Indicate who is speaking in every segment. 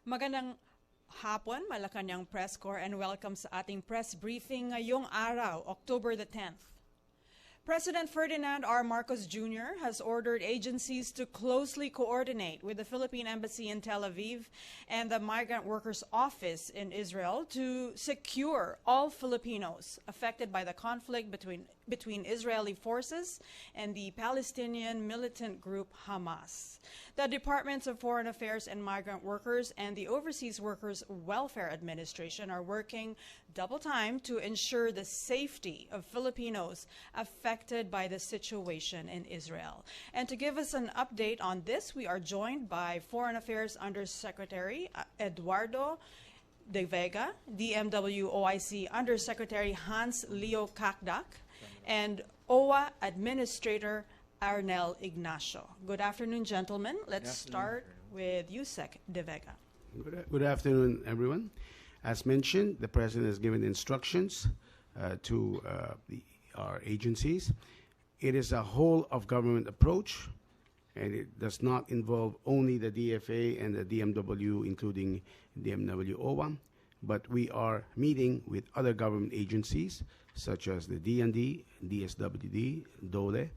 Speaker 1: Magandang hapon, Malacanang Press Corps, and welcome sa ating press briefing ngayong araw, October the 10th. President Ferdinand R. Marcos Jr. has ordered agencies to closely coordinate with the Philippine Embassy in Tel Aviv and the Migrant Workers Office in Israel to secure all Filipinos affected by the conflict between Israeli forces and the Palestinian militant group Hamas. The Departments of Foreign Affairs and Migrant Workers and the Overseas Workers Welfare Administration are working double time to ensure the safety of Filipinos affected by the situation in Israel. And to give us an update on this, we are joined by Foreign Affairs Undersecretary Eduardo de Vega, DMW OIC Undersecretary Hans Leo Kakdak, and OWA Administrator Arnel Ignacio. Good afternoon, gentlemen. Let's start with Yusek de Vega.
Speaker 2: Good afternoon, everyone. As mentioned, the President has given instructions to our agencies. It is a whole-of-government approach, and it does not involve only the DFA and the DMW, including DMW OWA, but we are meeting with other government agencies, such as the DND, DSWD, DOLE,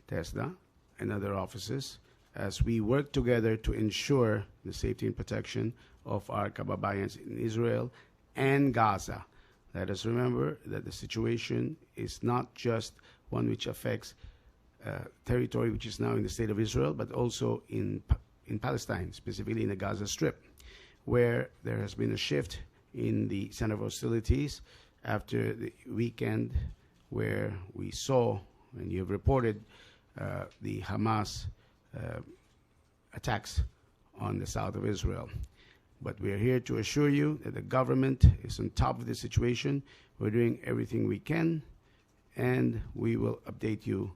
Speaker 2: TESDA, and other offices, as we work together to ensure the safety and protection of our kababayans in Israel and Gaza. Let us remember that the situation is not just one which affects territory which is now in the state of Israel, but also in Palestine, specifically in the Gaza Strip, where there has been a shift in the center of hostilities after the weekend where we saw, and you have reported, the Hamas attacks on the south of Israel. But we are here to assure you that the government is on top of the situation. We're doing everything we can, and we will update you,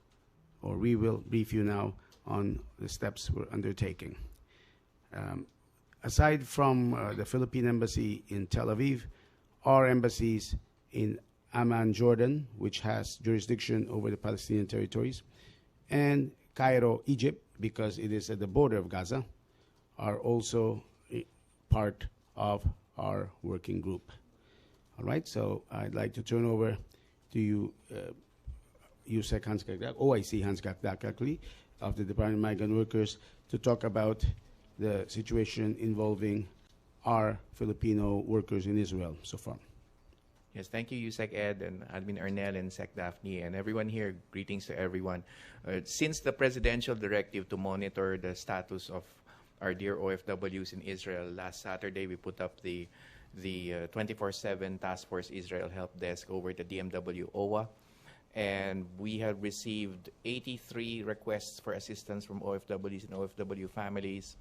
Speaker 2: or we will brief you now on the steps we're undertaking. Aside from the Philippine Embassy in Tel Aviv, our embassies in Amman, Jordan, which has jurisdiction over the Palestinian territories, and Cairo, Egypt, because it is at the border of Gaza, are also part of our working group. All right, so I'd like to turn over to you, Yusek Hans Kakdak, OIC Hans Kakdak, actually, of the Department of Migrant Workers, to talk about the situation involving our Filipino workers in Israel so far.
Speaker 3: Yes, thank you, Yusek Ed and Admin Arnel and Sec Daphne and everyone here. Greetings to everyone. Since the presidential directive to monitor the status of our dear OFWs in Israel, last Saturday we put up the 24/7 Task Force Israel Help Desk over to DMW OWA, and we have received 83 requests for assistance from OFWs and OFW families,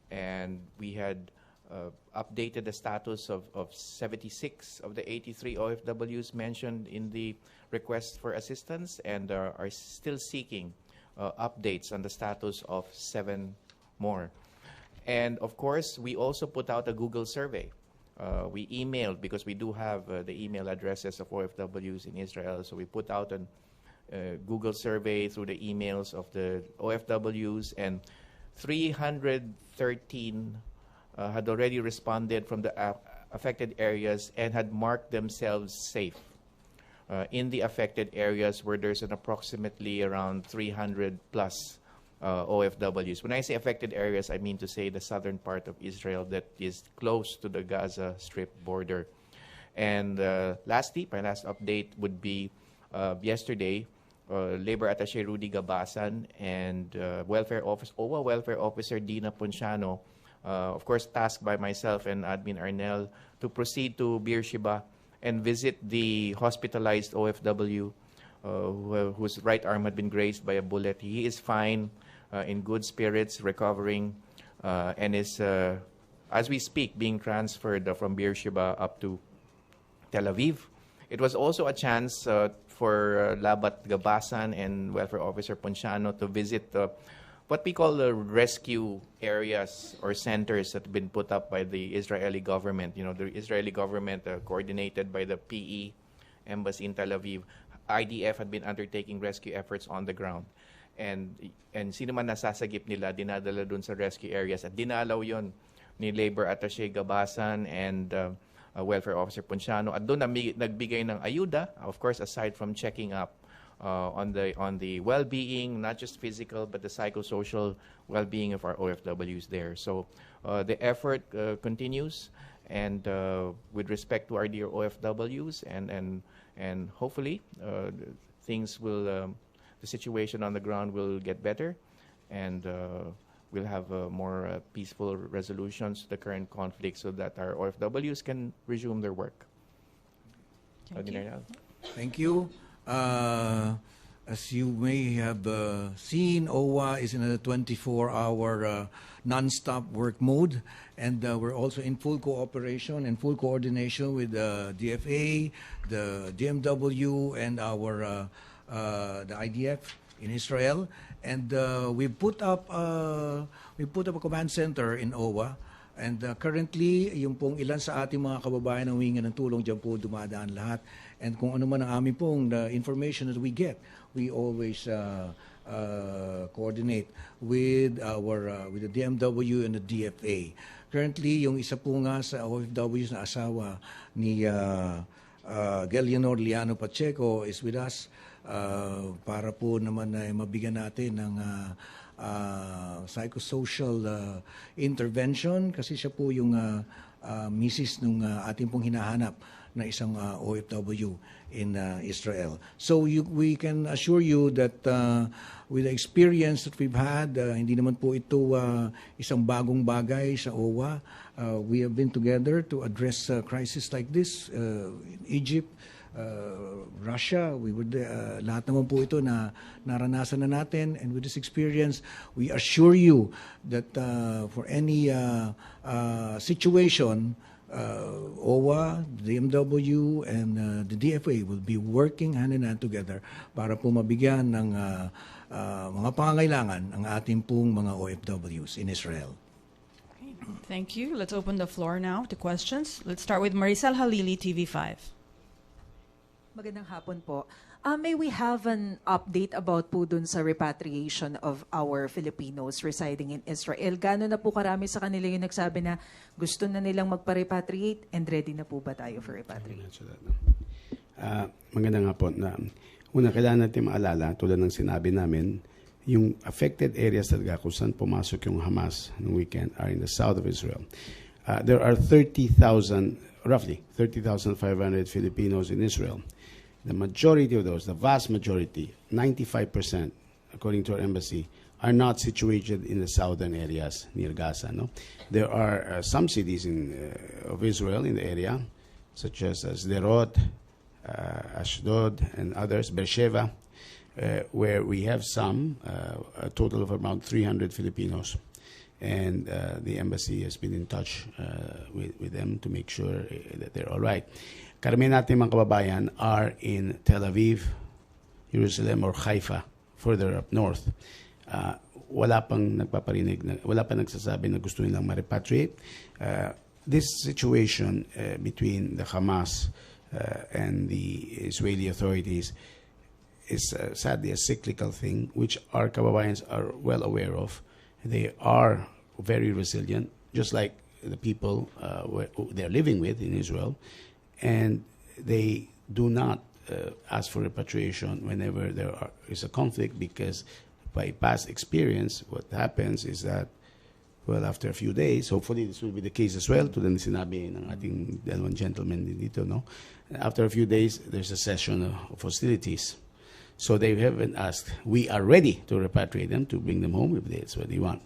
Speaker 3: and we had updated the status of 76 of the 83 OFWs mentioned in the request for assistance, and are still seeking updates on the status of 7 more. And of course, we also put out a Google survey. We emailed, because we do have the email addresses of OFWs in Israel, so we put out a Google survey through the emails of the OFWs, and 313 had already responded from the affected areas and had marked themselves safe in the affected areas, where there's an approximately around 300 plus OFWs. When I say affected areas, I mean to say the southern part of Israel that is close to the Gaza Strip border. And lastly, my last update would be yesterday, Labor Attaché Rudy Gabasan and OWA Welfare Officer Dina Ponciano, of course tasked by myself and Admin Arnel, to proceed to Beersheba and visit the hospitalized OFW whose right arm had been grazed by a bullet. He is fine, in good spirits, recovering, and is, as we speak, being transferred from Beersheba up to Tel Aviv. It was also a chance for Labat Gabasan and Welfare Officer Ponciano to visit what we call the rescue areas or centers that have been put up by the Israeli government. You know, the Israeli government, coordinated by the PE Embassy in Tel Aviv, IDF had been undertaking rescue efforts on the ground. And sino man nasasagip nila, dinadala dun sa rescue areas. At dinalaw yon ni Labor Attaché Gabasan and Welfare Officer Ponciano. At doon nagbigay ng ayuda, of course, aside from checking up on the well-being, not just physical, but the psychosocial well-being of our OFWs there. So the effort continues, and with respect to our dear OFWs, and hopefully things will, the situation on the ground will get better, and we'll have more peaceful resolutions to the current conflict so that our OFWs can resume their work.
Speaker 4: Thank you. As you may have seen, OWA is in a 24-hour non-stop work mode, and we're also in full cooperation and full coordination with the DFA, the DMW, and the IDF in Israel. And we put up a command center in OWA. And currently, yung pong ilan sa ating mga kababayan na huminga ng tulong, dyan po dumadaan lahat. And kung ano man ang aming pong the information that we get, we always coordinate with with the DMW and the DFA. Currently, yung isa po nga sa OFWs na asawa ni Gelianor Liano Pacheco is with us para po naman mabigyan natin ng psychosocial intervention, kasi siya po yung misis nung ating pong hinahanap na isang OFW in Israel. So we can assure you that with the experience that we've had, hindi naman po ito isang bagong bagay sa OWA. We have been together to address crisis like this in Egypt, Russia. We would lahat naman po ito na naranasan na natin, and with this experience we assure you that for any situation, OWA, the DMW, and the DFA will be working hand in hand together para po mabigyan ng mga pangangailangan ang ating pong mga OFWs in Israel.
Speaker 1: Okay. Thank you. Let's open the floor now to questions. Let's start with Maricel Halili, TV5.
Speaker 5: Magandang hapon po. May we have an update about po dun sa repatriation of our Filipinos residing in Israel? Gano'n na po karami sa kanila yung nagsabi na gusto na nilang magpa-repatriate, and ready na po ba tayo for repatriate?
Speaker 2: Magandang hapon. Una, kailangan natin maalala, tulad ng sinabi namin, yung affected areas talaga kung saan pumasok yung Hamas ng weekend are in the south of Israel. There are roughly 30,500 Filipinos in Israel. The majority of those, the vast majority, 95%, according to our embassy, are not situated in the southern areas near Gaza. No? There are some cities of Israel in the area, such as Sderot, Ashdod, and others, Beersheba, where we have a total of around 300 Filipinos. And the embassy has been in touch with them to make sure that they're all right. Karamihan natin mga kababayan are in Tel Aviv, Jerusalem, or Haifa, further up north. Wala pang nagsasabi na gusto nilang ma-repatriate. This situation between the Hamas and the Israeli authorities is sadly a cyclical thing, which our kababayans are well aware of. They are very resilient, just like the people they're living with in Israel, and they do not ask for repatriation whenever there is a conflict, because by past experience, what happens is that, well, after a few days, hopefully this will be the case as well, tulad ng sinabi ng ating dalawang gentlemen dito, no? After a few days, there's a session of hostilities. So they haven't asked. We are ready to repatriate them, to bring them home if that's what they want.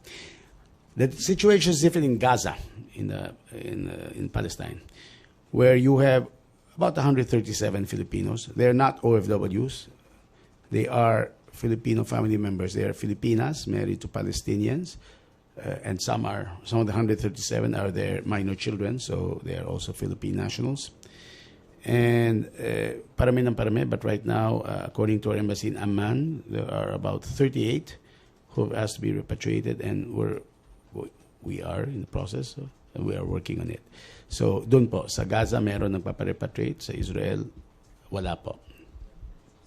Speaker 2: The situation is different in Gaza, in Palestine, where you have about 137 Filipinos. They're not OFWs. They are Filipino family members. They are Filipinas married to Palestinians, and some of the 137 are their minor children, so they are also Philippine nationals. And parami ng parami, but right now, according to our embassy in Amman, there are about 38 who have asked to be repatriated, and we are in the process, and we are working on it. So, dun po, sa Gaza, meron nagpaparepatriate, sa Israel, wala po.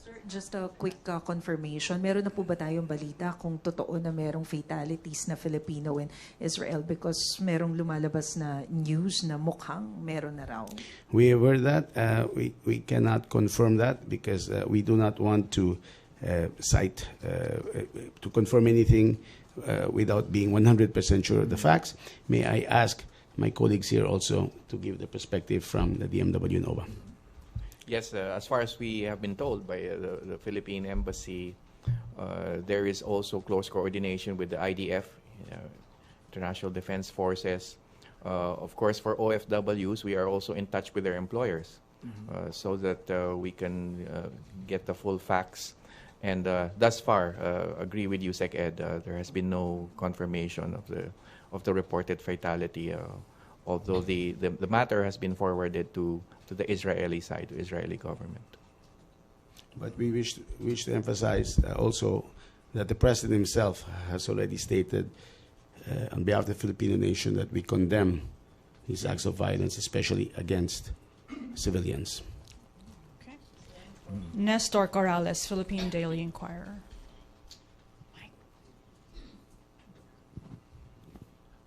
Speaker 5: Sir, Just a quick confirmation. Meron na po ba tayong balita kung totoo na merong fatalities na Filipino in Israel? Because merong lumalabas na news na mukhang meron na raw.
Speaker 2: We have heard that. We cannot confirm that because we do not want to cite, to confirm anything without being 100% sure of the facts. May I ask my colleagues here also to give the perspective from the DMW and OVA?
Speaker 3: Yes, as far as we have been told by the Philippine Embassy, there is also close coordination with the IDF, International Defense Forces. Of course, for OFWs, we are also in touch with their employers so that we can get the full facts. And thus far, agree with you, Sec Ed, there has been no confirmation of the reported fatality, although the matter has been forwarded to the Israeli side, to Israeli government.
Speaker 2: But we wish to emphasize also that the President himself has already stated on behalf of the Filipino nation that we condemn these acts of violence, especially against civilians.
Speaker 1: Okay. Nestor Corrales, Philippine Daily Inquirer.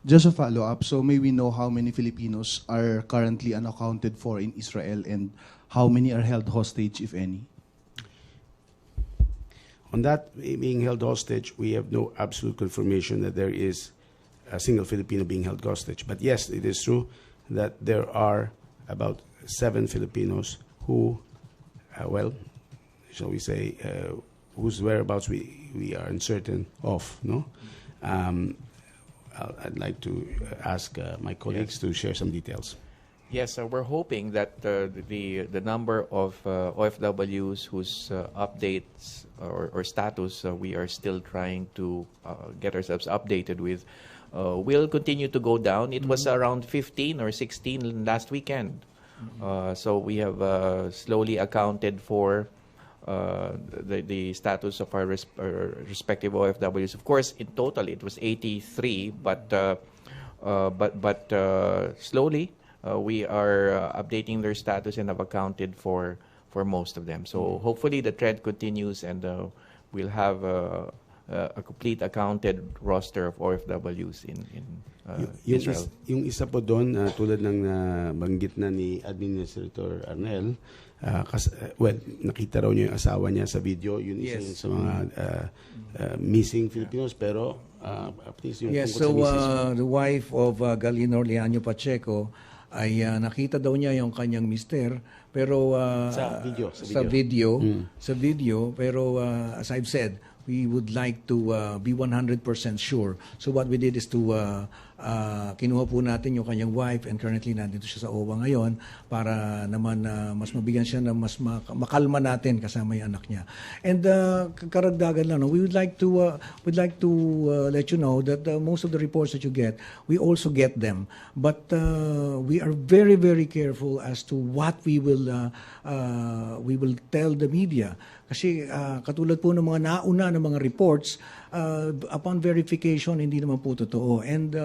Speaker 6: Just a follow-up, so may we know how many Filipinos are currently unaccounted for in Israel and how many are held hostage, if any?
Speaker 2: On that being held hostage, we have no absolute confirmation that there is a single Filipino being held hostage. But yes, it is true that there are about 7 Filipinos who, well, shall we say, whose whereabouts we are uncertain of, no? I'd like to ask my colleagues to share some details.
Speaker 3: Yes, we're hoping that the number of OFWs whose updates or status we are still trying to get ourselves updated with will continue to go down. It was around 15 or 16 last weekend. So we have slowly accounted for the status of our respective OFWs. Of course, in total it was 83, but slowly we are updating their status and have accounted for most of them. So hopefully the trend continues and we'll have a complete accounted roster of OFWs in Israel.
Speaker 2: Yung isa po doon, tulad ng banggit na ni Administrator Arnel, well, nakita raw niyo yung asawa niya sa video, yun isa yun sa mga missing Filipinos, pero please yung
Speaker 4: Yes,
Speaker 2: tungkol
Speaker 4: so
Speaker 2: sa missing.
Speaker 4: the wife of Galino Leaño Pacheco ay nakita daw niya yung kanyang mister, pero sa video, pero as I've said, we would like to be 100% sure. So what we did is to kinuha po natin yung kanyang wife and currently nandito siya sa OWA ngayon para naman mas mabigyan siya na mas makalma natin kasama yung anak niya. And karagdagan lang, we would like to let you know that most of the reports that you get, we also get them. But we are very, very careful as to what we will tell the media. Kasi katulad po ng mga nauna ng mga reports, upon verification, hindi naman po totoo. And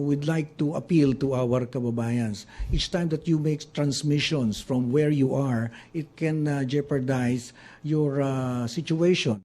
Speaker 4: we'd like to appeal to our kababayans. Each time that you make transmissions from where you are, it can jeopardize your situation.